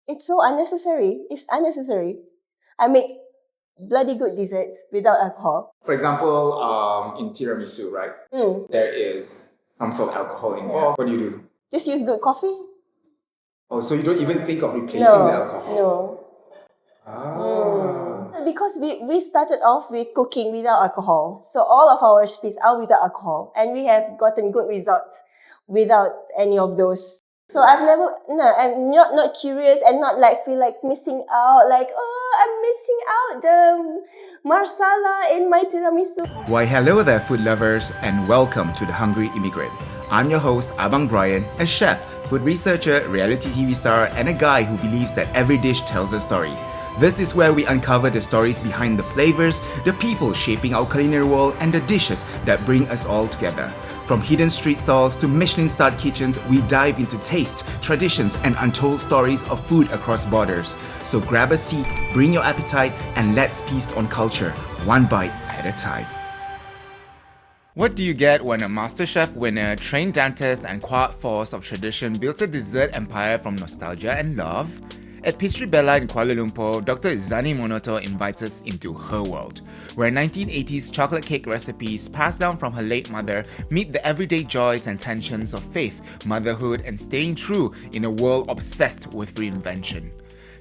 It's so unnecessary. It's unnecessary. I make bloody good desserts without alcohol. For example, in tiramisu, right? There is some sort of alcohol involved. What do? Just use good coffee. Oh, so you don't even think of replacing the alcohol? No. Because we started off with cooking without alcohol. So all of our recipes are without alcohol. And we have gotten good results without any of those. So I'm not curious and not feel like missing out. Like, I'm missing out the marsala in my tiramisu. Why, hello there, food lovers, and welcome to The Hungry Immigrant. I'm your host, Abang Brian, a chef, food researcher, reality TV star, and a guy who believes that every dish tells a story. This is where we uncover the stories behind the flavors, the people shaping our culinary world, and the dishes that bring us all together. From hidden street stalls to Michelin-starred kitchens, we dive into tastes, traditions, and untold stories of food across borders. So grab a seat, bring your appetite, and let's feast on culture, one bite at a time. What do you get when a MasterChef winner, trained dentist, and quiet force of tradition builds a dessert empire from nostalgia and love? At Pastribella in Kuala Lumpur, Dr. Ezani Monoto invites us into her world, where 1980s chocolate cake recipes passed down from her late mother meet the everyday joys and tensions of faith, motherhood, and staying true in a world obsessed with reinvention.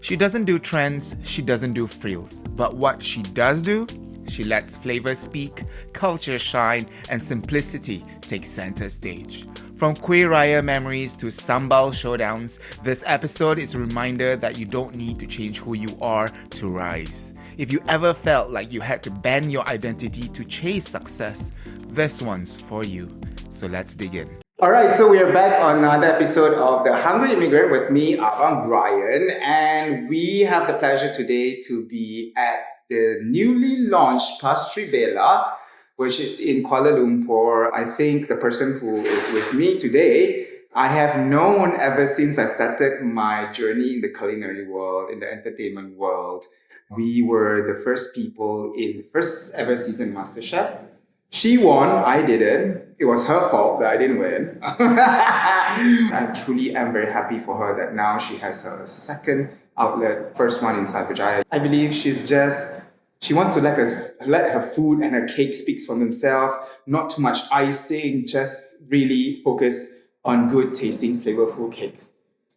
She doesn't do trends, she doesn't do frills, but what she does do? She lets flavor speak, culture shine, and simplicity take center stage. From kuih raya memories to sambal showdowns, this episode is a reminder that you don't need to change who you are to rise. If you ever felt like you had to bend your identity to chase success, this one's for you. So let's dig in. Alright, so we are back on another episode of The Hungry Immigrant with me, Abang Brian, and we have the pleasure today to be at the newly launched Pastribella, which is in Kuala Lumpur. I think the person who is with me today, I have known ever since I started my journey in the culinary world, in the entertainment world. We were the first people in the first ever season MasterChef. She won, I didn't. It was her fault that I didn't win. I truly am very happy for her that now she has her second outlet, first one in Cyberjaya. I believe she wants to let her food and her cake speak for themselves. Not too much icing, just really focus on good tasting, flavorful cakes.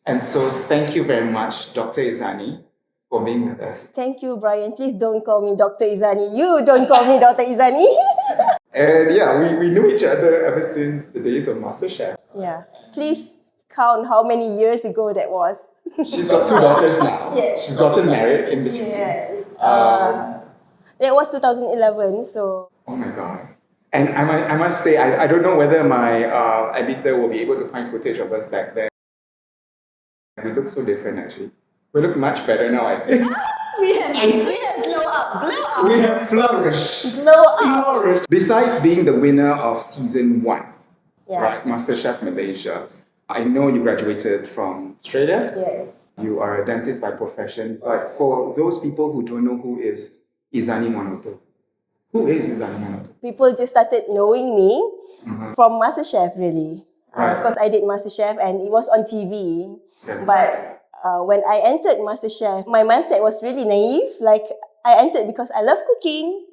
And so thank you very much, Dr. Ezani, for being with us. Thank you, Brian. Please don't call me Dr. Ezani. You don't call me Dr. Ezani. And yeah, we knew each other ever since the days of MasterChef. Yeah. Please count how many years ago that was. She's got 2 daughters now. Yes. She's gotten married in between. Yes. It was 2011, so... Oh my God. And I must say, I don't know whether my editor will be able to find footage of us back then. We look so different, actually. We look much better now, I think. we have glow up. We have flourished. Glow up. Besides being the winner of season 1, Yeah. right, MasterChef Malaysia, I know you graduated from Australia. Yes. You are a dentist by profession. But for those people who don't know who is Ezani Monoto, who is Ezani Monoto? People just started knowing me from MasterChef, really. Right. Because I did MasterChef and it was on TV. Okay. But when I entered MasterChef, my mindset was really naive. Like, I entered because I love cooking.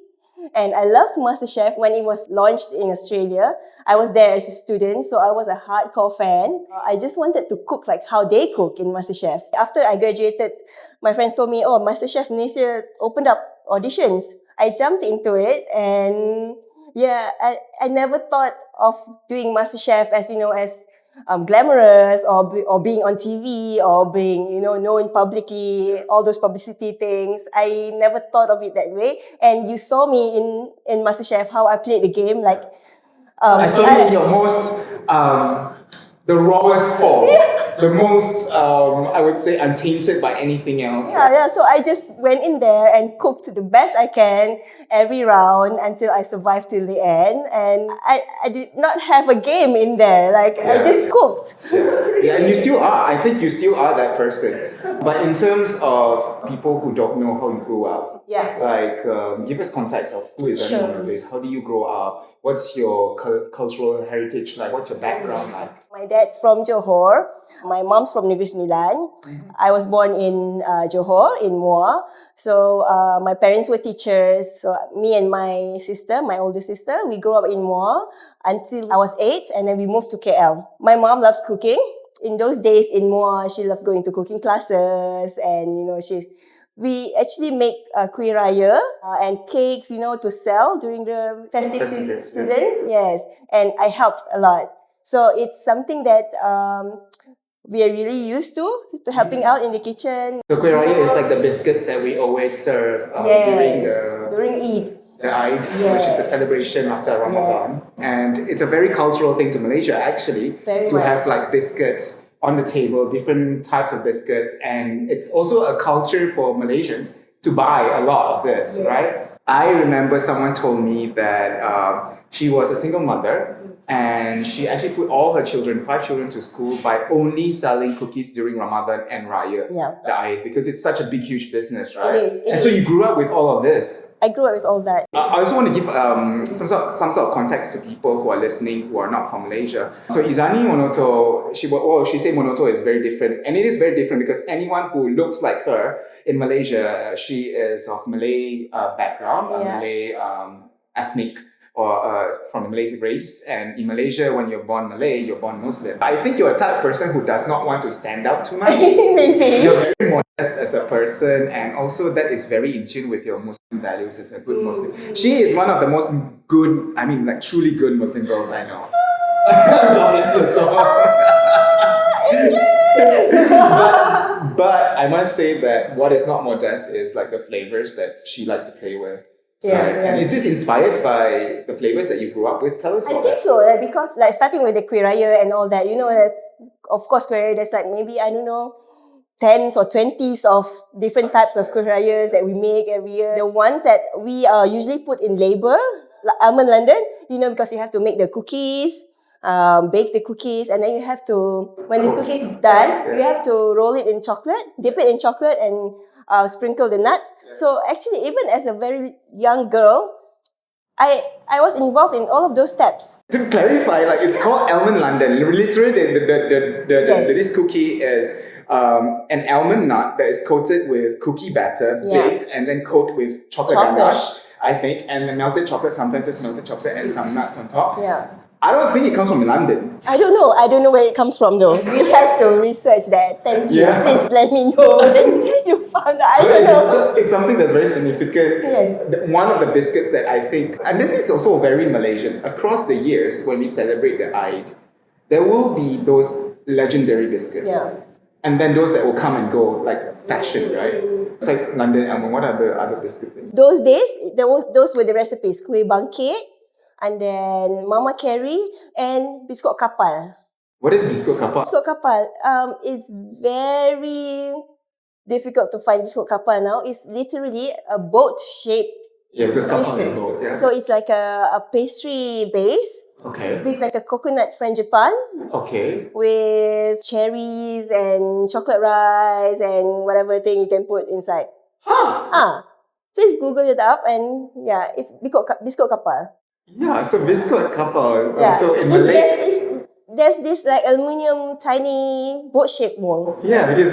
And I loved MasterChef when it was launched in Australia. I was there as a student, so I was a hardcore fan. I just wanted to cook like how they cook in MasterChef. After I graduated, my friends told me, oh, MasterChef Malaysia opened up auditions. I jumped into it and yeah, I never thought of doing MasterChef as, glamorous or being on TV or being, known publicly, all those publicity things. I never thought of it that way. And you saw me in MasterChef, how I played the game. Like, I saw you in your most, the rawest form. The most, I would say, untainted by anything else. Yeah. So I just went in there and cooked the best I can every round until I survived till the end. And I did not have a game in there. Like, I just cooked. Yeah, and you still are. I think you still are that person. But in terms of people who don't know how you grew up, give us context of who is Ezani Monoto is. How do you grow up? What's your cultural heritage like? What's your background like? My dad's from Johor. My mom's from Negeri Sembilan. I was born in Johor, in Muar. So my parents were teachers. So me and my sister, my older sister, we grew up in Muar until I was 8, and then we moved to KL. My mom loves cooking. In those days in Muar, she loves going to cooking classes, and we actually make kuih raya and cakes, to sell during the festive seasons. Yes, and I helped a lot. So it's something that we are really used to helping out in the kitchen. So kuih raya is like the biscuits that we always serve during Eid. The Eid, which is the celebration after Ramadan. And it's a very cultural thing to Malaysia, actually, Very to much. have like biscuits on the table, different types of biscuits. And it's also a culture for Malaysians to buy a lot of this, right? I remember someone told me that she was a single mother and she actually put all her children, 5 children, to school by only selling cookies during Ramadan and Raya, the Eid, because it's such a big, huge business, right? It is. So you grew up with all of this. I grew up with all that. I also want to give some sort of context to people who are listening who are not from Malaysia. So Ezani Monoto, she said Monoto is very different, and it is very different because anyone who looks like her in Malaysia, she is of Malay background, Malay ethnic, or from the Malay race. And in Malaysia, when you're born Malay, you're born Muslim. I think you're a type of person who does not want to stand out too much. Maybe. You're very modest as a person, and also that is very in tune with your Muslim values as a good Muslim. She is one of the most good, truly good Muslim girls I know. But I must say that what is not modest is like the flavors that she likes to play with. And is this inspired by the flavors that you grew up with? Tell us about I think so, because starting with the kuih raya and all that, that's, of course, kuih raya, there's maybe, 10s or 20s of different types of kuih rayas that we make every year. The ones that we usually put in labor, like Almond London, because you have to make the cookies, bake the cookies, and then you have to, when the cookies is done, you have to roll it in chocolate, dip it in chocolate, and sprinkle the nuts. So actually, even as a very young girl, I was involved in all of those steps. To clarify, it's called Almond London. Literally, this cookie is an almond nut that is coated with cookie batter, baked, and then coated with chocolate ganache, I think, and then melted chocolate. Sometimes it's melted chocolate and some nuts on top. Yeah. I don't think it comes from London. I don't know where it comes from though. We have to research that. Thank you. Please let me know when you found out. I don't know. It's something that's very significant. Yes. One of the biscuits that I think, and this is also very Malaysian, across the years when we celebrate the Eid, there will be those legendary biscuits. Yeah. And then those that will come and go, like fashion, right? Besides London Almond, what are the other biscuits? Those days, those were the recipes. Kuih bangkit, and then Mama Carey, and Biskut Kapal. What is Biskut Kapal? Biskut Kapal is very difficult to find. Biskut Kapal now is literally a boat shape. Yeah, because kapal is boat, yeah. So it's like a pastry base. Okay. With a coconut frangipan. Okay. With cherries and chocolate rice and whatever thing you can put inside. Please Google it up, and it's Biskut Kapal. Yeah, so Biskut Kapal. Yeah. So in Malay, there's this aluminium tiny boat-shaped balls. Yeah, because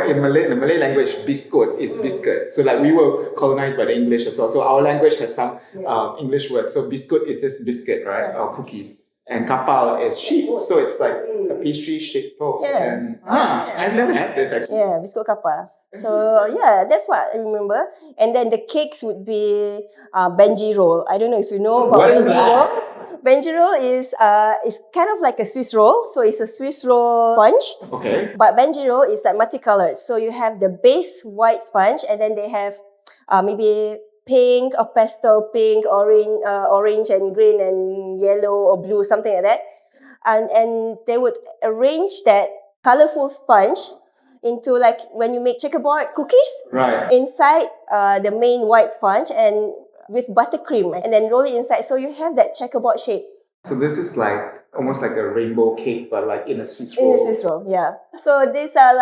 in the Malay language, biskut is biscuit. So we were colonized by the English as well. So our language has some English words. So biskut is this biscuit, right? Or cookies. And kapal is sheep. So it's like a pastry shaped post. Yeah. And I've never had this actually. Yeah, Biskut Kapal. So that's what I remember. And then the cakes would be Benji Roll. I don't know if you know about Benji Roll. Benji Roll is kind of like a Swiss roll. So it's a Swiss roll sponge. Okay. But Benji Roll is multicolored. So you have the base white sponge, and then they have maybe pink or pastel pink, orange and green and yellow or blue, something like that. And they would arrange that colorful sponge into when you make checkerboard cookies. Right. Inside the main white sponge and with buttercream, and then roll it inside. So you have that checkerboard shape. So this is almost like a rainbow cake, but in a Swiss roll. In a Swiss roll, yeah. So these are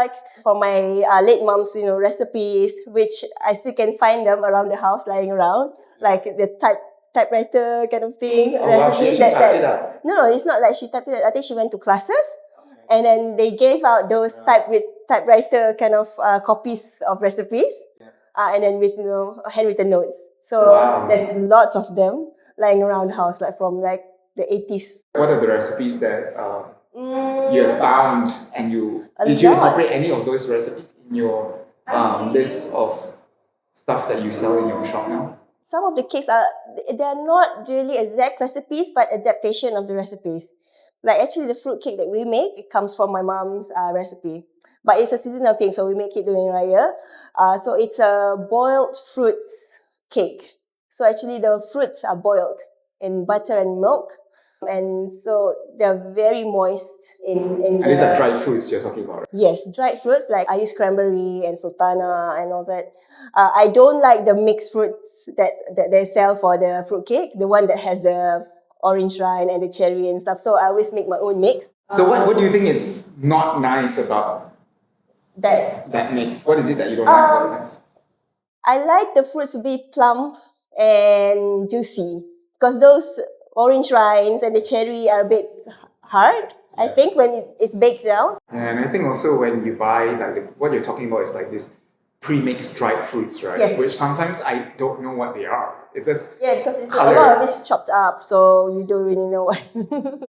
for my late mom's, recipes, which I still can find them around the house, lying around. The type typewriter kind of thing. Oh, wow, recipes she typed it up. No, it's not like she typed it. I think she went to classes, and then they gave out those typewriter kind of copies of recipes, and then with handwritten notes. So there's lots of them lying around the house, like from like the 80s. What are the recipes that you have found, and did you incorporate any of those recipes in your list of stuff that you sell in your shop now? Some of the cakes they're not really exact recipes, but adaptation of the recipes. Like actually the fruit cake that we make, it comes from my mom's recipe. But it's a seasonal thing, so we make it during Raya. So it's a boiled fruits cake. So actually the fruits are boiled in butter and milk. And so they're very moist And these are dried fruits you're talking about, right? Yes, dried fruits, like I use cranberry and sultana and all that. I don't like the mixed fruits that they sell for the fruit cake, the one that has the orange rind and the cherry and stuff. So I always make my own mix. So what do you think is not nice about that mix? What is it that you don't like about the mix? I like the fruits to be plump and juicy, because those orange rinds and the cherry are a bit hard, I think, when it's baked down. And I think also when you buy, like what you're talking about is like this pre-mixed dried fruits, right? Yes. Which sometimes I don't know what they are. It's just because it's color. a lot of it's chopped up, so you don't really know what.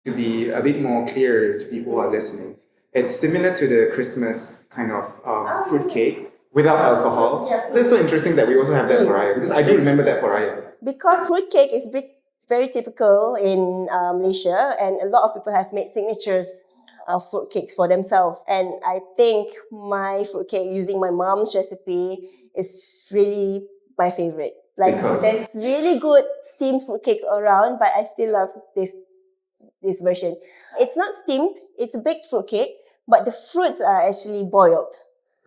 To be a bit more clear to people who are listening, it's similar to the Christmas kind of fruit cake without alcohol. Yeah. That's so interesting that we also have that for Raya, because I do remember that for Raya. Because fruit cake is very typical in Malaysia, and a lot of people have made signatures of fruit cakes for themselves. And I think my fruit cake using my mom's recipe is really my favorite. Like there's really good steamed fruit cakes around, but I still love this version. It's not steamed, it's a baked fruit cake, but the fruits are actually boiled.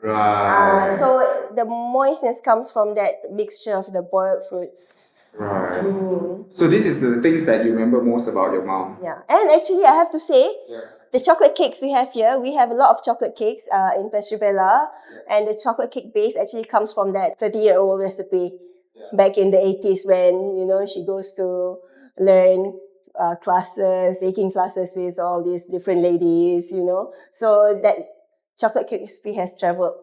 Right. So the moistness comes from that mixture of the boiled fruits. Right. So this is the things that you remember most about your mom. Yeah. And actually, I have to say, the chocolate cakes we have here, we have a lot of chocolate cakes in Pastribella. And the chocolate cake base actually comes from that 30-year-old recipe back in the 80s when, she goes to learn baking classes with all these different ladies, So that chocolate cake recipe has traveled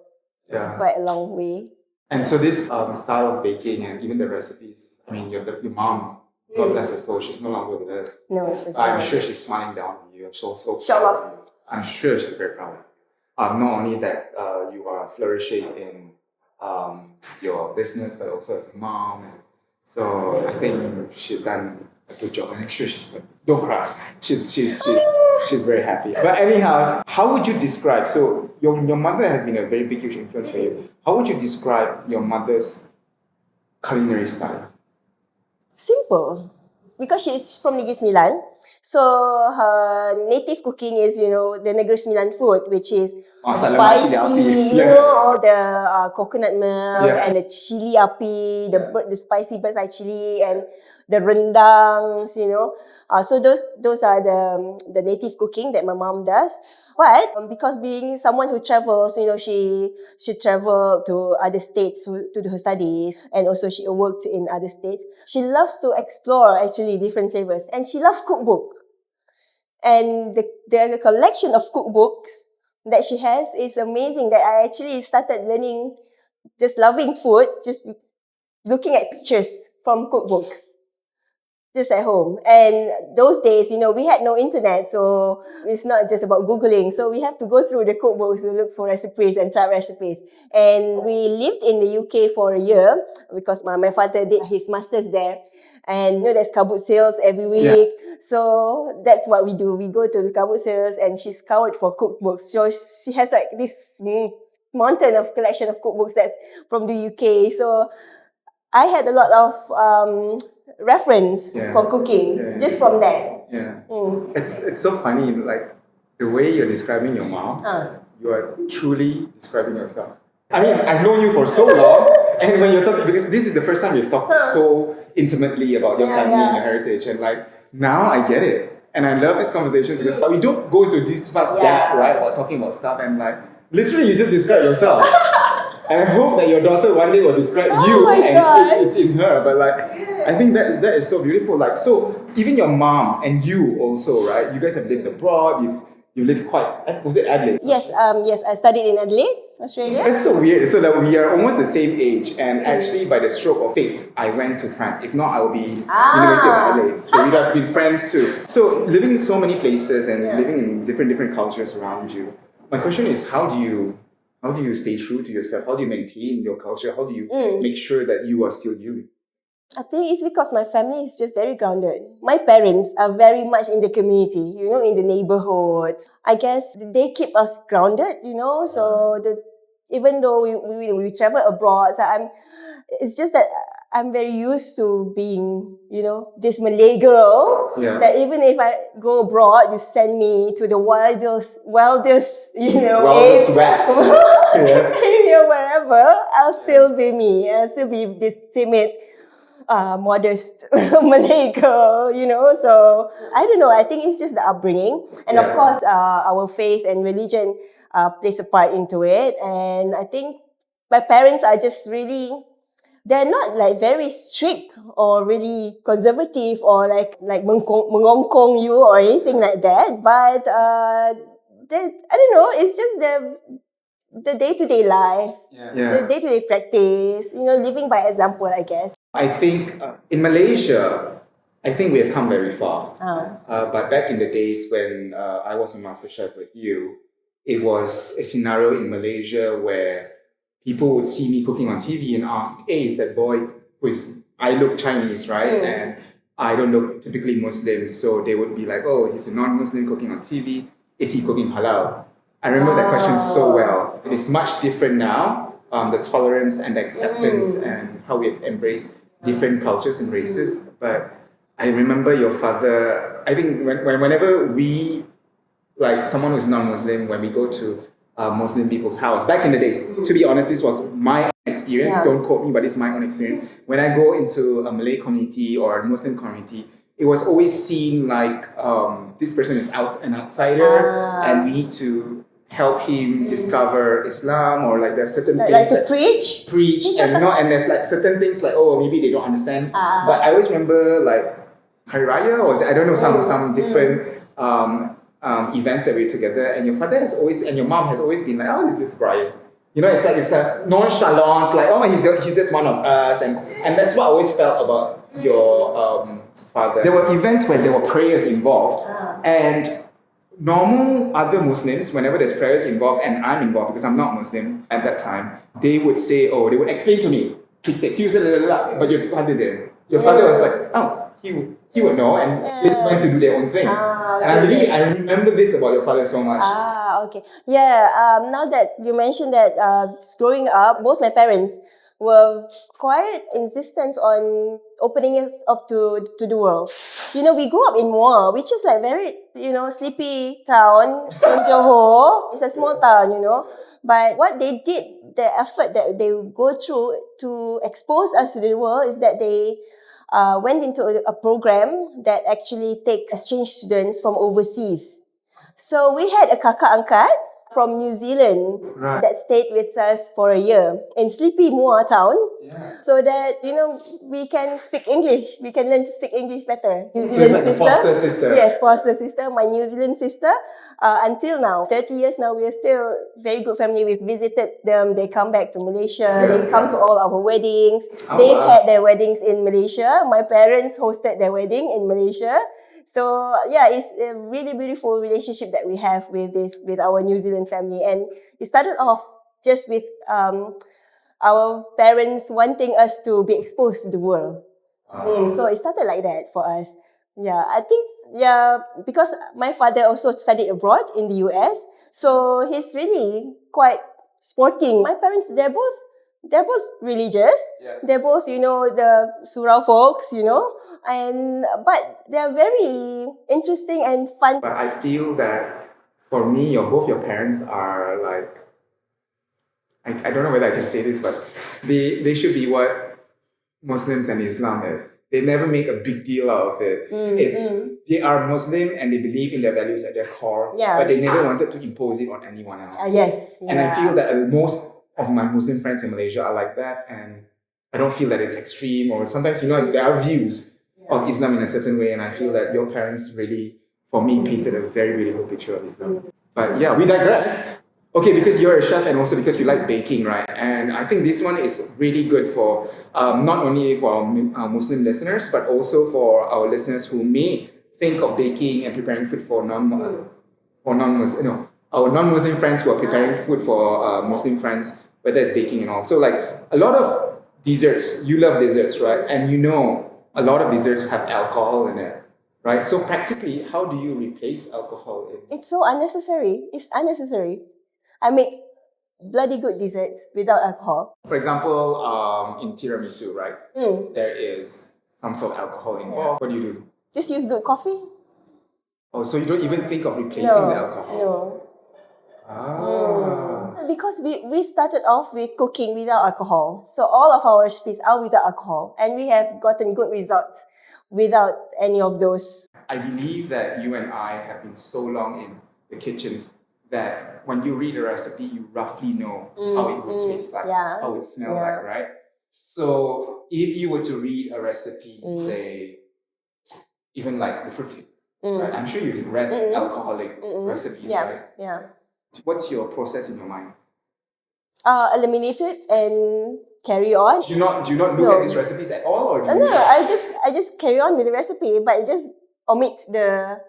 quite a long way. And so this style of baking and even the recipes, I mean, your mom, God bless her soul, she's no longer with us. No, I'm sure she's smiling down on you. I'm so proud of you. I'm sure she's very proud of you. Not only that you are flourishing in your business, but also as a mom. And so I think she's done a good job. I'm sure she's good. Don't cry. She's very happy. But anyhow, how would you describe? So your mother has been a very big, huge influence for you. How would you describe your mother's culinary style? Simple. Because she's from Negeri Sembilan, so her native cooking is, the Negeri Sembilan food, which is spicy, all the coconut milk and the chili api, the spicy bird's eye chili and the rendangs, So those are the native cooking that my mom does. But because being someone who travels, she traveled to other states to do her studies, and also she worked in other states. She loves to explore actually different flavors, and she loves cookbook. And the collection of cookbooks that she has is amazing, that I actually started learning, just loving food, just looking at pictures from cookbooks. Just at home. And those days, we had no internet, so it's not just about Googling. So we have to go through the cookbooks to look for recipes and try recipes. And we lived in the UK for a year because my father did his master's there. And there's kabut sales every week. Yeah. So that's what we do. We go to the kabut sales and she scoured for cookbooks. So she has like this mountain of collection of cookbooks that's from the UK. So I had a lot of reference for cooking just from that. Yeah. It's so funny, like the way you're describing your mom, you are truly describing yourself. I mean, I've known you for so long, and when you're talking, because this is the first time we've talked so intimately about your family and your heritage, and like now I get it. And I love these conversations because we don't go into this depth, right, about talking about stuff, and like literally you just describe yourself. And I hope that your daughter one day will describe you, and it's in her. But like, I think that is so beautiful. Like, so even your mom and you also, right? You guys have lived abroad. You lived was it Adelaide? Yes, yes, I studied in Adelaide, Australia. It's so weird. So that we are almost the same age, and actually by the stroke of fate, I went to France. If not, I will be University of Adelaide. So we'd have been friends too. So living in so many places and living in different cultures around you. My question is, how do you stay true to yourself? How do you maintain your culture? How do you make sure that you are still you? I think it's because my family is just very grounded. My parents are very much in the community, in the neighborhood. I guess they keep us grounded, so even though we travel abroad, so it's just that I'm very used to being, this Malay girl. Yeah. That even if I go abroad, you send me to the wildest, Wildest area, west. area, wherever, I'll still be me. I'll still be this timid, modest Malay girl, so I don't know. I think it's just the upbringing. And of course, our faith and religion plays a part into it. And I think my parents are just really, they're not like very strict or really conservative or like mengongkong you or anything like that. But I don't know, it's just the day-to-day life, the day-to-day practice, living by example, I guess. I think in Malaysia, I think we have come very far. But back in the days when I was on MasterChef with you, it was a scenario in Malaysia where people would see me cooking on TV and ask, hey, is that boy I look Chinese, right? And I don't look typically Muslim. So they would be like, oh, he's a non-Muslim cooking on TV. Is he cooking halal? I remember that question so well. It is much different now. The tolerance and the acceptance and how we have embraced different cultures and races. But I remember your father, I think whenever we, like someone who's non-Muslim, when we go to Muslim people's house, back in the days, to be honest, this was my experience. Don't quote me, but it's my own experience. When I go into a Malay community or a Muslim community, it was always seen like this person is an outsider and we need to help him discover Islam, or like there's certain things like to preach and there's like certain things like, oh, maybe they don't understand. But I always remember like Hari Raya, or I don't know, some different events that we were together, and your father has always and your mom has always been like, oh, this is Brian. It's like nonchalant, like, oh, he's just one of us, and that's what I always felt about your father. There were events where there were prayers involved, and normal other Muslims, whenever there's prayers involved and I'm involved, because I'm not Muslim at that time, they would say, they would explain to me, but your father didn't. Your father was like, oh, he would know, and they just went to do their own thing. And I remember this about your father so much. Okay. Yeah, now that you mentioned that, growing up, both my parents were quite insistent on opening us up to the world. We grew up in Muar, which is like very, sleepy town in Johor. It's a small town, But what they did, the effort that they go through to expose us to the world is that they went into a program that actually takes exchange students from overseas. So we had a kakak angkat from New Zealand that stayed with us for a year in sleepy Muar town, so that we can speak English. We can learn to speak English better. New Zealand like foster sister. Yes, foster sister, my New Zealand sister. Until now, 30 years now, we are still very good family. We've visited them. They come back to Malaysia. They come to all our weddings. They've had their weddings in Malaysia. My parents hosted their wedding in Malaysia. So it's a really beautiful relationship that we have with our New Zealand family. And it started off just with our parents wanting us to be exposed to the world. So it started like that for us. Yeah, I think, because my father also studied abroad in the US. So he's really quite sporting. My parents, they're both religious. Yeah. They're both, the surau folks, but they're very interesting and fun. But I feel that for me, both your parents are like, I don't know whether I can say this, but they should be what Muslims and Islam is. They never make a big deal out of it. They are Muslim and they believe in their values at their core, but they never wanted to impose it on anyone else. Yes. And I feel that most of my Muslim friends in Malaysia are like that, and I don't feel that it's extreme, or sometimes, there are views of Islam in a certain way, and I feel that your parents really, for me, painted a very beautiful picture of Islam. But yeah, we digress. Okay, because you're a chef and also because you like baking, right? And I think this one is really good for not only for our Muslim listeners, but also for our listeners who may think of baking and preparing food for non-Muslim, our non-Muslim friends who are preparing food for Muslim friends, whether it's baking and all. So like a lot of desserts, you love desserts, right? And a lot of desserts have alcohol in it, right? So practically, how do you replace alcohol in? It's so unnecessary. It's unnecessary. I make bloody good desserts without alcohol. For example, in tiramisu, right? There is some sort of alcohol involved. What do you do? Just use good coffee. Oh, so you don't even think of replacing the alcohol? No. Ah. Because we started off with cooking without alcohol. So all of our recipes are without alcohol. And we have gotten good results without any of those. I believe that you and I have been so long in the kitchens that when you read a recipe, you roughly know how it would taste like, how it would smell like, right? So if you were to read a recipe, say, even like the fruit cake, right? I'm sure you've read alcoholic recipes, right? Yeah. What's your process in your mind? Eliminate it and carry on. Do you not look at these recipes at all, or do you? No, I just carry on with the recipe, but I just omit the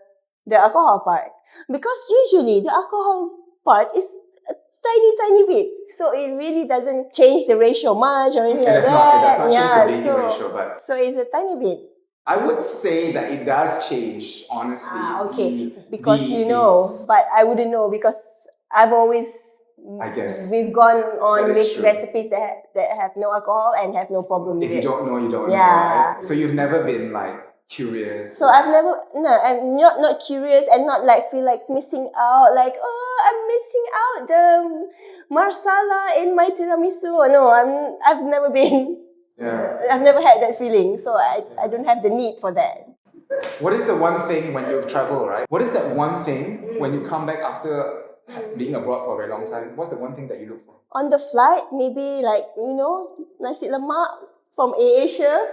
alcohol part, because usually the alcohol part is a tiny bit, so it really doesn't change the ratio much or anything like that. It does not change the baking ratio, but so it's a tiny bit. I would say that it does change, honestly. Okay, because but I wouldn't know, because I've always. I guess we've gone on with true. recipes that have no alcohol and have no problem with it. If you don't know, you don't know, right? So you've never been like curious? So I'm not curious and not like feel like missing out, like, oh, I'm missing out the marsala in my tiramisu. No, I've never been, I've never had that feeling. So I don't have the need for that. What is the one thing when you've traveled, right? What is that one thing when you come back after being abroad for a very long time? What's the one thing that you look for? On the flight, maybe like, nasi lemak from AirAsia.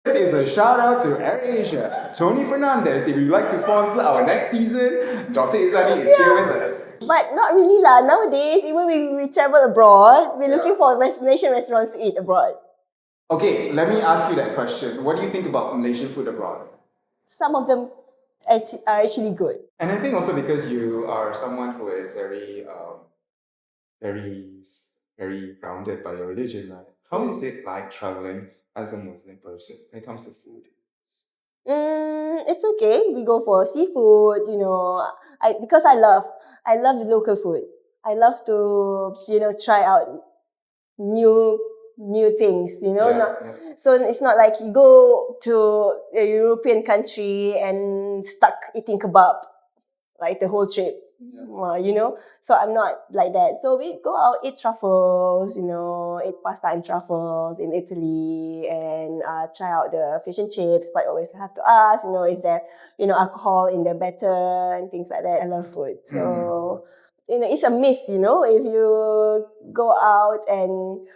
This is a shout out to AirAsia. Tony Fernandez, if you'd like to sponsor our next season, Dr. Ezani is here with us. But not really lah. Nowadays, even when we travel abroad, we're looking for Malaysian restaurants to eat abroad. Okay, let me ask you that question. What do you think about Malaysian food abroad? Some of them are actually good. And I think also because you are someone who is very, very grounded by your religion, right? How is it like traveling as a Muslim person when it comes to food? It's okay. We go for seafood, because I love the local food. I love to, try out new things, So it's not like you go to a European country and stuck eating kebab like the whole trip, So I'm not like that. So we go out, eat truffles, eat pasta and truffles in Italy, and try out the fish and chips. But always have to ask, is there, alcohol in the batter and things like that. I love food. So, it's a miss, if you go out and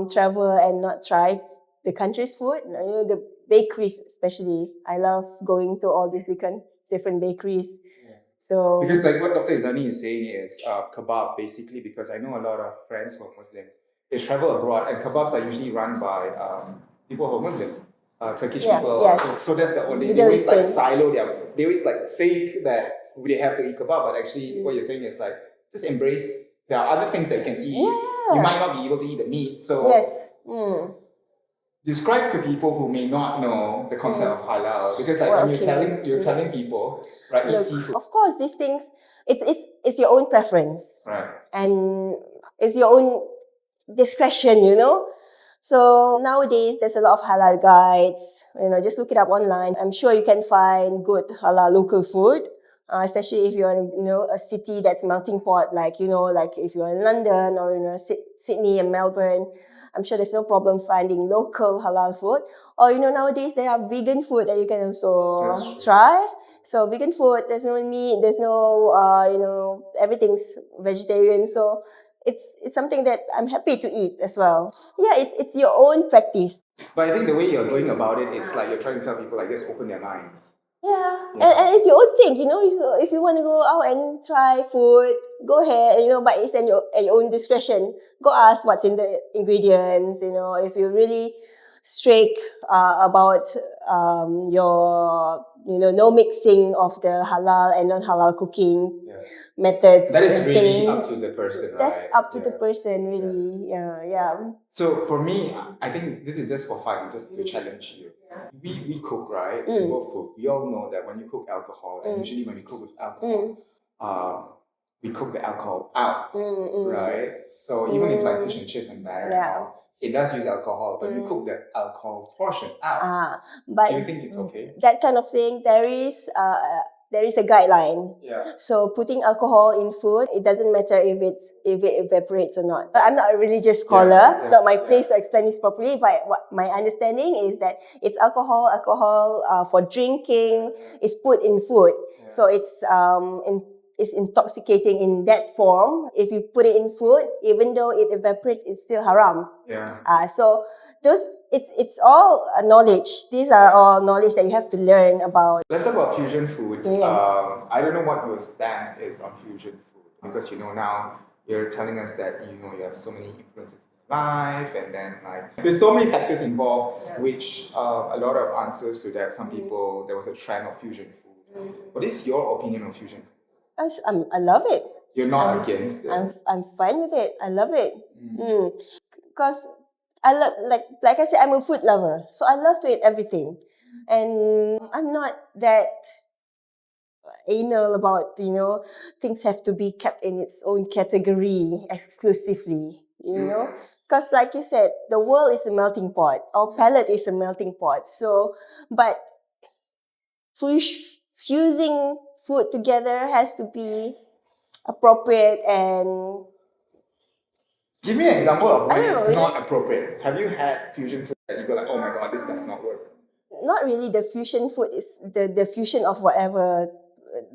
travel and not try the country's food. The bakeries especially. I love going to all these different bakeries. So because like what Dr. Ezani is saying is kebab, basically, because I know a lot of friends who are Muslims. They travel abroad and kebabs are usually run by people who are Muslims. Turkish people. Yes. So that's the only, they always like silo they always like think that they have to eat kebab, but actually what you're saying is like just embrace there are other things that you can eat. You might not be able to eat the meat. So describe to people who may not know the concept of halal, because like when you're telling people, right, eat seafood. Of course, these things it's your own preference. Right. And it's your own discretion, So nowadays there's a lot of halal guides. Just look it up online. I'm sure you can find good halal local food. Especially if you're in a city that's melting pot, like if you're in London or in Sydney and Melbourne, I'm sure there's no problem finding local halal food. Or nowadays there are vegan food that you can also try. So vegan food, there's no meat, there's no everything's vegetarian. So it's something that I'm happy to eat as well. Yeah, it's your own practice. But I think the way you're going about it, it's like you're trying to tell people like just open their minds. Yeah. And it's your own thing, if you want to go out and try food, go ahead, but it's at your own discretion. Go ask what's in the ingredients, if you're really strict about your, no mixing of the halal and non-halal cooking methods. That is and really thing. up to the person, right? That's up to the person, really. Yeah. So for me, I think this is just for fun, just to challenge you. We cook, right? We both cook. We all know that when you cook alcohol, and usually when we cook with alcohol, we cook the alcohol out, right? So even if like fish and chips and that, it does use alcohol, but you cook the alcohol portion out. But do you think it's okay? That kind of thing, there is a guideline. Yeah. So putting alcohol in food, it doesn't matter if it evaporates or not. I'm not a religious scholar, not my place to explain this properly, but what my understanding is that it's alcohol for drinking is put in food. Yeah. So it's intoxicating in that form. If you put it in food, even though it evaporates, it's still haram. Yeah. So it's all knowledge. These are all knowledge that you have to learn about. Let's talk about fusion food. Yeah. I don't know what your stance is on fusion food because now you're telling us that you have so many influences in life, and then like there's so many factors involved, which a lot of answers to that. Some people there was a trend of fusion food. What is your opinion on fusion food? I love it. You're not against it. I'm fine with it. I love it. Because I love, like I said, I'm a food lover. So I love to eat everything. And I'm not that anal about, things have to be kept in its own category exclusively, Because like you said, the world is a melting pot. Our palate is a melting pot. So, but fusing food together has to be appropriate and... Give me an example of when it's not appropriate. Have you had fusion food that you go like, oh my god, this does not work? Not really. The fusion food is the fusion of whatever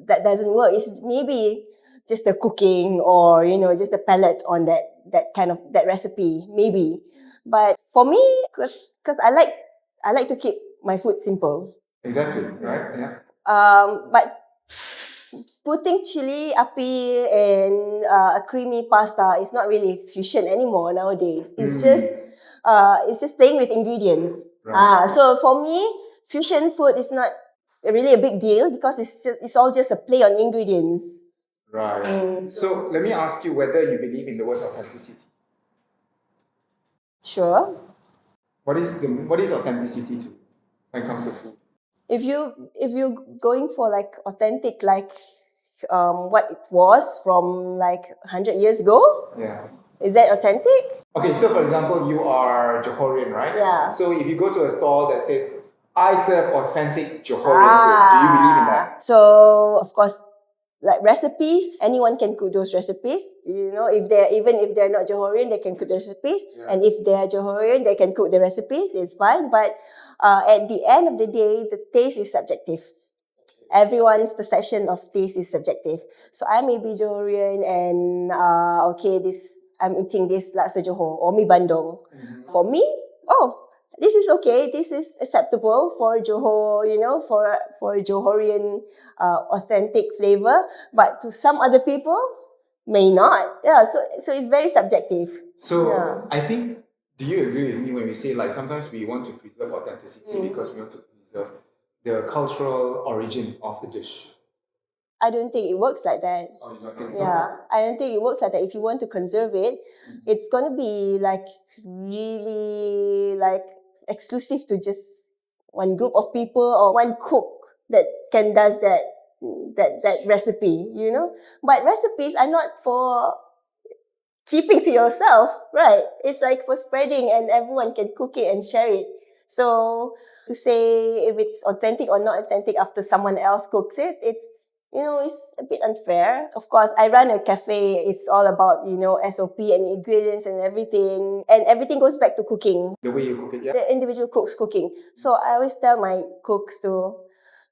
that doesn't work. It's maybe just the cooking or, just the palate on that kind of, that recipe, maybe. But for me, because I like to keep my food simple. Exactly, right? Yeah. But putting chili api in a creamy pasta is not really fusion anymore nowadays. It's just playing with ingredients. Right. So for me, fusion food is not really a big deal because it's all just a play on ingredients. Right. So let me ask you whether you believe in the word authenticity. Sure. What is authenticity to when it comes to food? If you're going for like authentic, like what it was from like 100 years ago. Yeah. Is that authentic? Okay, so for example, you are Johorian, right? Yeah. So if you go to a stall that says, I serve authentic Johorian food, do you believe in that? So, of course, like recipes, anyone can cook those recipes. Even if they're not Johorian, they can cook the recipes. Yeah. And if they're Johorian, they can cook the recipes. It's fine. But at the end of the day, the taste is subjective. Everyone's perception of taste is subjective. So I may be Johorian and I'm eating this laksa Johor or mi bandung. For me, this is okay. This is acceptable for Johor, for Johorian authentic flavor. But to some other people, may not. Yeah. So it's very subjective. So I think, do you agree with me when we say like sometimes we want to preserve authenticity because we want to preserve the cultural origin of the dish? I don't think it works like that. Oh, you don't think so? Yeah, I don't think it works like that. If you want to conserve it, it's going to be like really like exclusive to just one group of people or one cook that does that recipe, But recipes are not for keeping to yourself, right? It's like for spreading and everyone can cook it and share it. So to say if it's authentic or not authentic after someone else cooks it, it's a bit unfair. Of course, I run a cafe. It's all about, SOP and ingredients and everything. And everything goes back to cooking. The way you cook it, yeah. The individual cook's cooking. So I always tell my cooks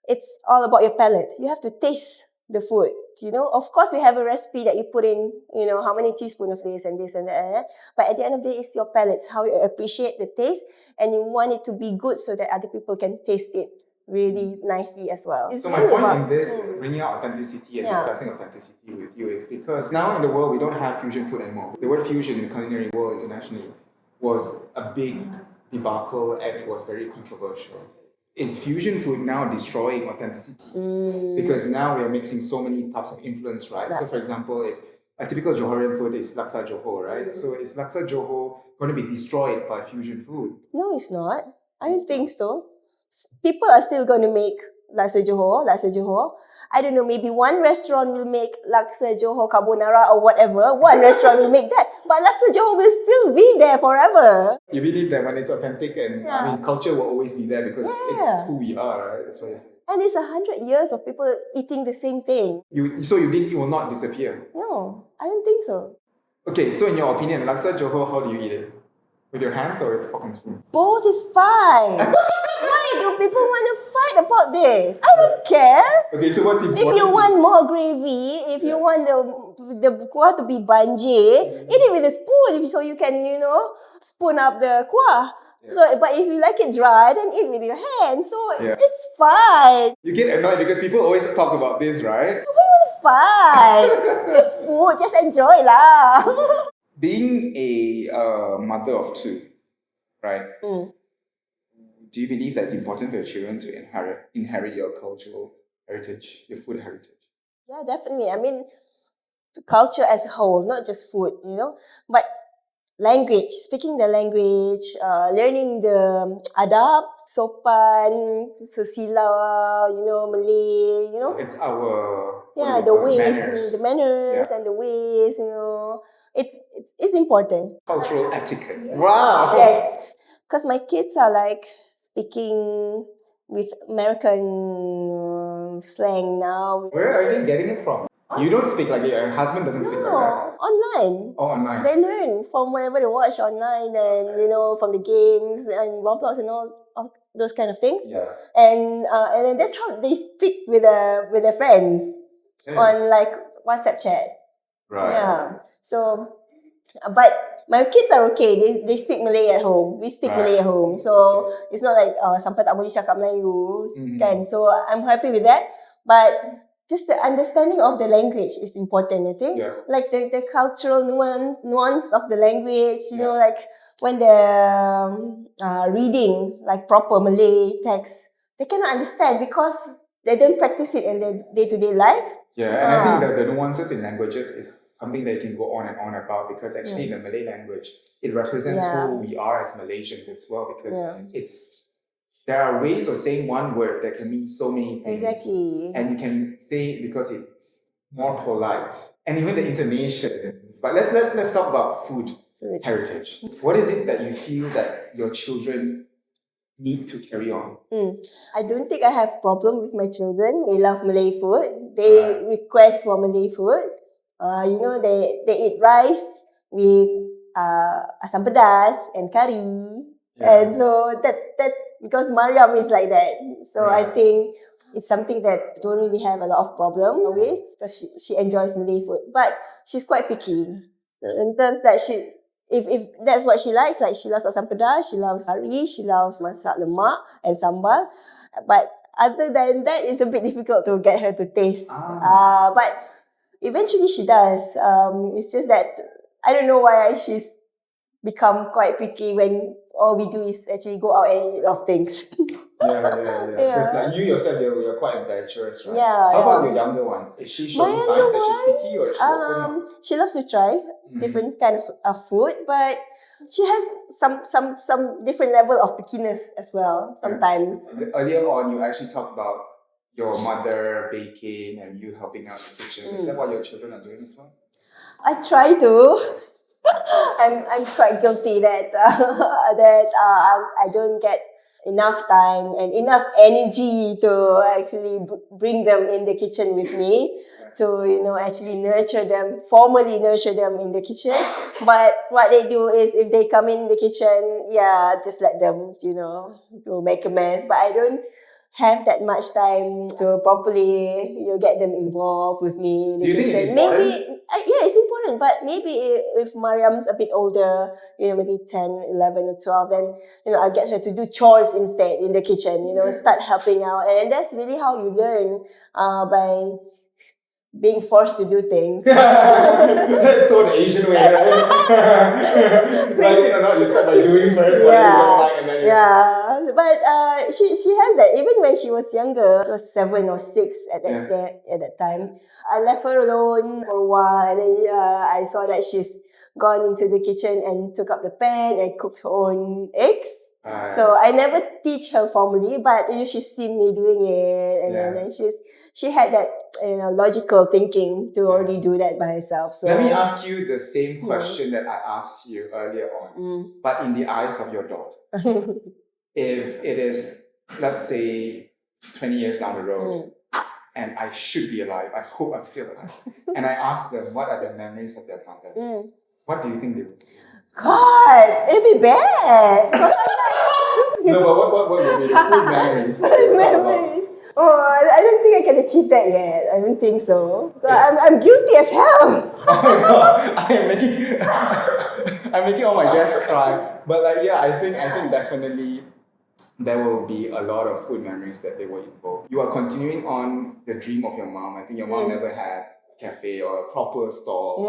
it's all about your palate. You have to taste the food Of course, we have a recipe that you put in, how many teaspoons of this and that. But at the end of the day, it's your palate, how you appreciate the taste, and you want it to be good so that other people can taste it really nicely as well. It's So my really point about- in this, bringing out authenticity and discussing authenticity with you is because now in the world, we don't have fusion food anymore. The word fusion in the culinary world internationally was a big debacle and it was very controversial. Is fusion food now destroying authenticity? Because now we are mixing so many types of influence, right? So for example, if a typical Johorian food is laksa Johor, right? So is laksa Johor going to be destroyed by fusion food? No, it's not. I don't think so. People are still going to make laksa Johor. I don't know, maybe one restaurant will make laksa Johor carbonara or whatever. One restaurant will make that. But laksa Johor will still be there forever. You believe that when it's authentic and culture will always be there because it's who we are, right? That's what you say. And it's 100 years of people eating the same thing. So you think it will not disappear? No, I don't think so. Okay, so in your opinion, laksa Johor, how do you eat it? With your hands or with fork and spoon? Both is fine. Why do people want to fight about this? I don't care. Okay, so what's important? If you want more gravy, if you want the kuah to be banjir, eat it with a spoon so you can, spoon up the kuah. Yeah. So, but if you like it dry, then eat with your hand. So it's fine. You get annoyed because people always talk about this, right? Why want to fight? It's just food, just enjoy lah. Being a mother of two, right? Do you believe that it's important for your children to inherit your cultural heritage, your food heritage? Yeah, definitely. I mean, culture as a whole, not just food, but language, speaking the language, learning the adab, sopan, susila, Malay, It's our the ways, manners. the manners and the ways, it's important. Cultural etiquette. Wow. Yes, because my kids are like speaking with American slang now. Where are they getting it from? You don't speak like it. Your husband doesn't speak like that. Online. Oh, online. They learn from wherever they watch online and, from the games and Roblox and all those kind of things. Yeah. And then that's how they speak with their friends on like WhatsApp chat. Right. Yeah. So, but my kids are okay. They speak Malay at home. We speak Malay at home. So, it's not like sampai tak boleh cakap Melayu. Kan? So, I'm happy with that. But just the understanding of the language is important, I think. Yeah. Like the cultural nuance of the language, like when they're reading like proper Malay text, they cannot understand because they don't practice it in their day-to-day life. Yeah, and I think that the nuances in languages is something that you can go on and on about because actually in the Malay language, it represents who we are as Malaysians as well because there are ways of saying one word that can mean so many things. Exactly. And you can say it because it's more polite. And even the intonation. But let's talk about food heritage. What is it that you feel that your children need to carry on? I don't think I have problem with my children. They love Malay food. They request for Malay food. They eat rice with asam pedas and curry. Yeah. And so that's because Mariam is like that. So I think it's something that don't really have a lot of problem with because she enjoys Malay food. But she's quite picky in terms that if that's what she likes, like she loves asam pedas, she loves curry, she loves masak lemak and sambal. But other than that, it's a bit difficult to get her to taste. But eventually she does. It's just that I don't know why she's become quite picky when all we do is actually go out and eat a lot of things. Because like you yourself, you're quite adventurous, right? Yeah. How about your younger one? Is she showing signs that she's picky or is she open? She loves to try different kinds of food, but she has some different level of pickiness as well sometimes. Earlier on, you actually talked about your mother baking and you helping out in the kitchen. Is that what your children are doing as well? I try to. I'm quite guilty that I don't get enough time and enough energy to actually bring them in the kitchen with me to actually formally nurture them in the kitchen. But what they do is if they come in the kitchen, just let them to make a mess. But I don't have that much time to properly get them involved with me in the Do you think it's kitchen. important? Maybe yeah, it's important, but maybe if Mariam's a bit older, maybe 10, 11 or 12, then I'll get her to do chores instead in the kitchen, start helping out, and that's really how you learn by being forced to do things. That's so the Asian way, right? Like it or not, you start by doing first what you don't like, and then you... Yeah, but she has that. Even when she was younger, she was 7 or 6 at that time. I left her alone for a while, and then I saw that she's gone into the kitchen and took up the pan and cooked her own eggs. So I never teach her formally, but she's seen me doing it, and then she had that logical thinking to already do that by herself. So let me ask you the same question that I asked you earlier on, but in the eyes of your daughter. If it is, let's say, 20 years down the road, and I should be alive, I hope I'm still alive, and I ask them what are the memories of their mother, what do you think they would say? God, it'd be bad. Because I'm like... No, but what would be the food memories? That you talk about? Memories. Oh, I don't think I can achieve that yet. I don't think so. So I'm guilty as hell. Oh my god, I'm making all my guests cry. But I think definitely there will be a lot of food memories that they will evoke. You are continuing on the dream of your mom. I think your mom never had a cafe or a proper stall.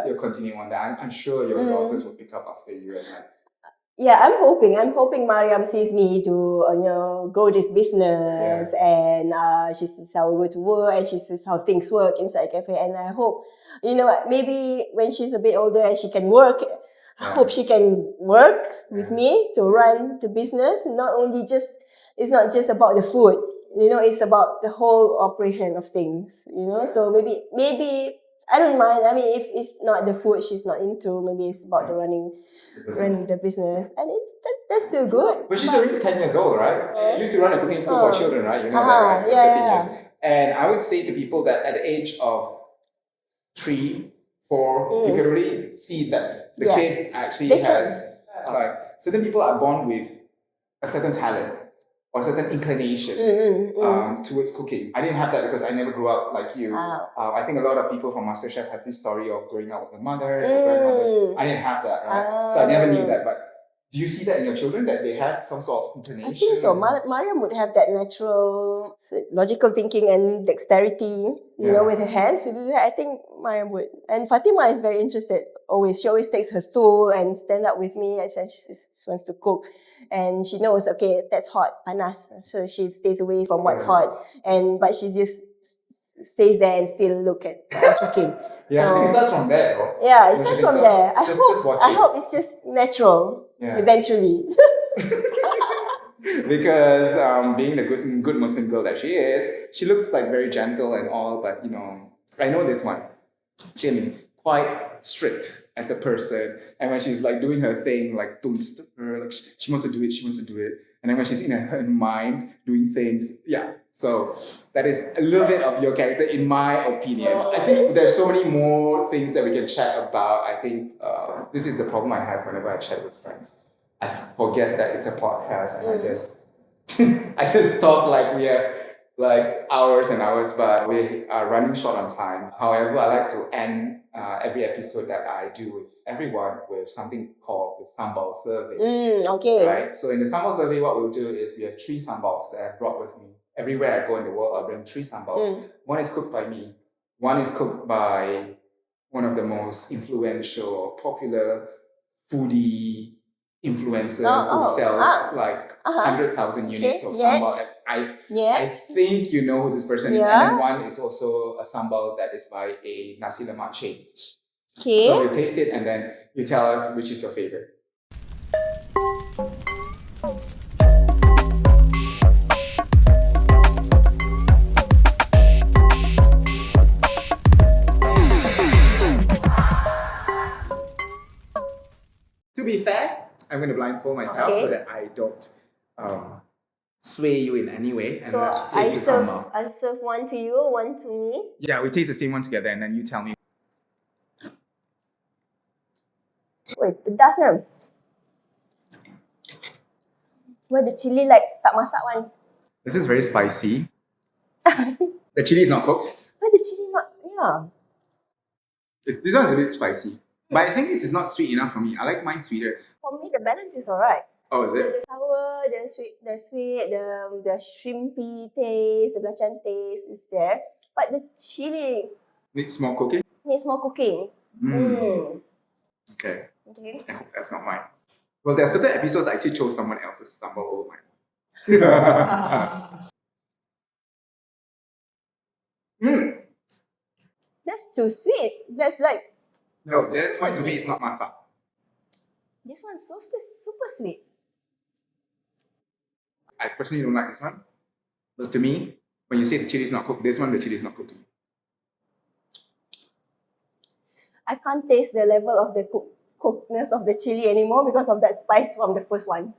You're continuing on that. I'm sure your daughters will pick up after you and yeah, I'm hoping Mariam sees me to, grow this business, and she sees how we go to work, and she sees how things work inside a cafe, and I hope, maybe when she's a bit older and she can work, I hope she can work with me to run the business. It's not just about the food, it's about the whole operation of things, so maybe I don't mind. I mean, if it's not the food she's not into, maybe it's about running the business, and that's still good. But she's already 10 years old, right? You used to run a cooking school for children, right? You know that, right? For 15 years. And I would say to people that at the age of 3, 4, you can really see that the kid actually has certain people are born with a certain talent or a certain inclination towards cooking. I didn't have that because I never grew up like you. I think a lot of people from MasterChef have this story of growing up with their mothers or grandmothers. I didn't have that, right? So I never knew that. But do you see that in your children, that they have some sort of inclination? I think so. Mariam would have that natural logical thinking and dexterity, with her hands to do that. I think Mariam would. And Fatima is very interested always. She always takes her stool and stand up with me and she wants to cook. And she knows, okay, that's hot, panas. So she stays away from what's hot. But she just stays there and still look at cooking. It starts from there, though. Yeah, it starts from there. I hope it's just natural eventually. Because being the good Muslim girl that she is, she looks like very gentle and all, but I know this one. She's quite strict as a person, and when she's like doing her thing, like don't disturb her, like she wants to do it, and then when she's in her mind doing things, so that is a little bit of your character, in my opinion. I think there's so many more things that we can chat about. I think this is the problem I have whenever I chat with friends. I forget that it's a podcast, and I just talk like we have like hours and hours, but we are running short on time. However, I like to end every episode that I do with everyone with something called the Sambal Survey. Okay. Right? So in the Sambal Survey, what we'll do is we have 3 sambals that I've brought with me. Everywhere I go in the world, I'll bring 3 sambals. One is cooked by me. One is cooked by one of the most influential or popular foodie influencer who sells like 100,000 units of sambal. I think you know who this person is. And then one is also a sambal that is by a nasi lemak chain. Okay. So you taste it and then you tell us which is your favorite. To be fair, I'm going to blindfold myself so that I don't sway you in any way. And so let's taste the sambal. I serve one to you, one to me. Yeah, we taste the same one together and then you tell me. Wait, pedas kan? Why the chili like tak masak one? This is very spicy. The chili is not cooked. But the chili not, yeah. This one is a bit spicy. But I think this is not sweet enough for me. I like mine sweeter. For me, the balance is alright. Oh, is The it? sour, the sweet, the shrimpy taste, the belacan taste is there. But the chili Needs more cooking? needs more cooking. Okay. Okay. I hope that's not mine. Well, there are certain episodes I actually chose someone else's sambal over mine. That's too sweet. That's like, No, this one to me is not masak. this one's so super sweet. I personally don't like this one. But to me, when you say the chili is not cooked, this one, the chili is not cooked to me. I can't taste the level of the cookedness of the chili anymore because of that spice from the first one.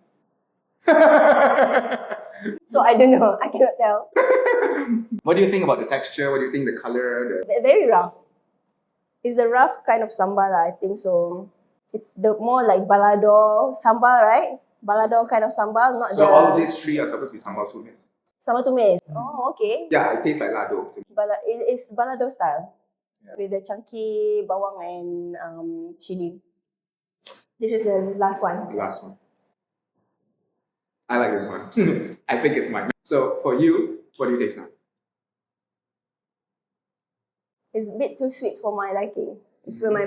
So I don't know. I cannot tell. What do you think about the texture? What do you think the color? Very rough. It's a rough kind of sambal, I think so. It's the more like balado sambal, right? Balado kind of sambal, not So the all these three are supposed to be sambal tumis. sambal tumis. Oh, okay. Yeah, it tastes like lado to me. It's balado style. Yeah. With the chunky bawang and chili. This is the last one. The last one. I like this one. I think it's mine. So for you, what do you taste now? It's a bit too sweet for my liking. It's for my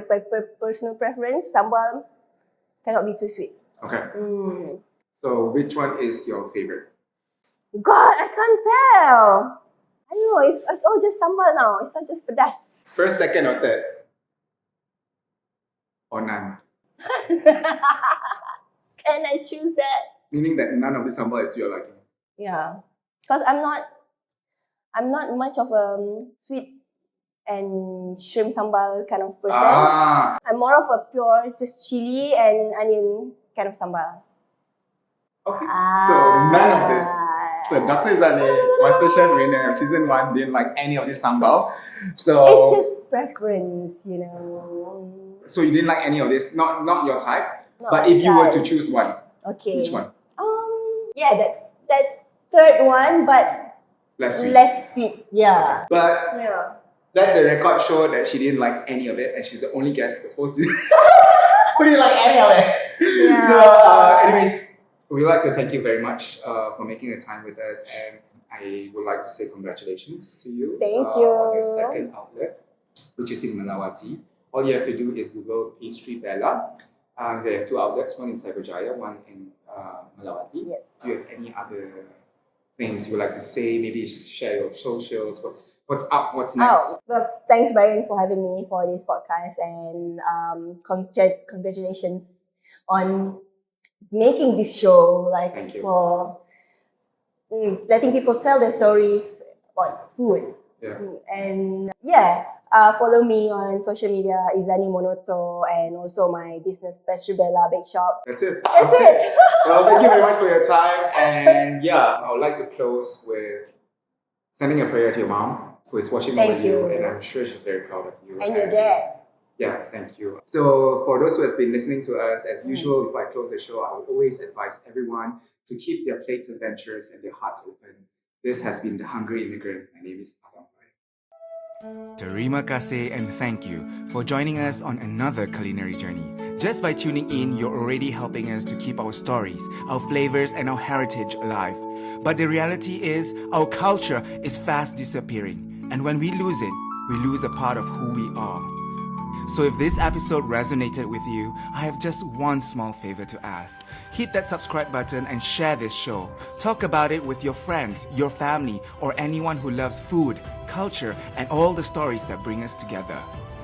personal preference. Sambal cannot be too sweet. Okay. So which one is your favorite? God, I can't tell. I don't know. It's all just sambal now. It's not just pedas. First, second, or third? Or none? Can I choose that? Meaning that none of the sambal is to your liking. Yeah, because I'm not much of a sweet and shrimp sambal kind of person. I'm more of a pure just chili and onion kind of sambal. Okay. So none of this. So Dr. Ezani, MasterChef winner, season 1, didn't like any of this sambal. So It's just preference, you know. So you didn't like any of this, not your type. Not But my if you were to type. choose one, Okay. which one? Yeah, that third one, but Less sweet. less sweet. Yeah. But Yeah. let the record show that she didn't like any of it, and she's the only guest the whole season who didn't like any of it. Yeah. So, anyways, we'd like to thank you very much for making the time with us, and I would like to say congratulations to you. Thank you. On your second outlet, which is in Malawati. All you have to do is Google Pastribella. They have 2 outlets, one in Cyberjaya, one in Malawati. Yes. Do you have any other things you would like to say? Maybe share your socials. What's up? What's next? Oh, well, thanks, Brian, for having me for this podcast, and congratulations on making this show, like Thank you. for letting people tell their stories about food. Yeah. And yeah, follow me on social media, Ezani Monoto, and also my business, Pastribella Bake Shop. That's it. That's it. Well, thank you very much for your time. And yeah, I would like to close with sending a prayer to your mom, who is watching Thank over you, you. and I'm sure she's very proud of you. And your dad. Yeah, thank you. So for those who have been listening to us, as usual, before I close the show, I would always advise everyone to keep their plates adventurous and their hearts open. This has been The Hungry Immigrant. My name is Abang. Terima kasih and thank you for joining us on another culinary journey. Just by tuning in, you're already helping us to keep our stories, our flavors, and our heritage alive. But the reality is, our culture is fast disappearing. And when we lose it, we lose a part of who we are. So if this episode resonated with you, I have just one small favor to ask. Hit that subscribe button and share this show. Talk about it with your friends, your family, or anyone who loves food, culture, and all the stories that bring us together.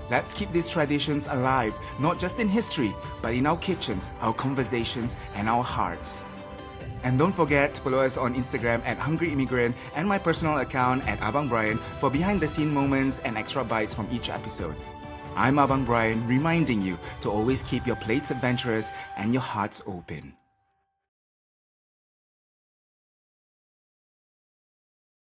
Let's keep these traditions alive, not just in history, but in our kitchens, our conversations, and our hearts. And don't forget to follow us on Instagram at Hungry Immigrant and my personal account at Abang Brian for behind-the-scene moments and extra bites from each episode. I'm Abang Brian, reminding you to always keep your plates adventurous and your hearts open.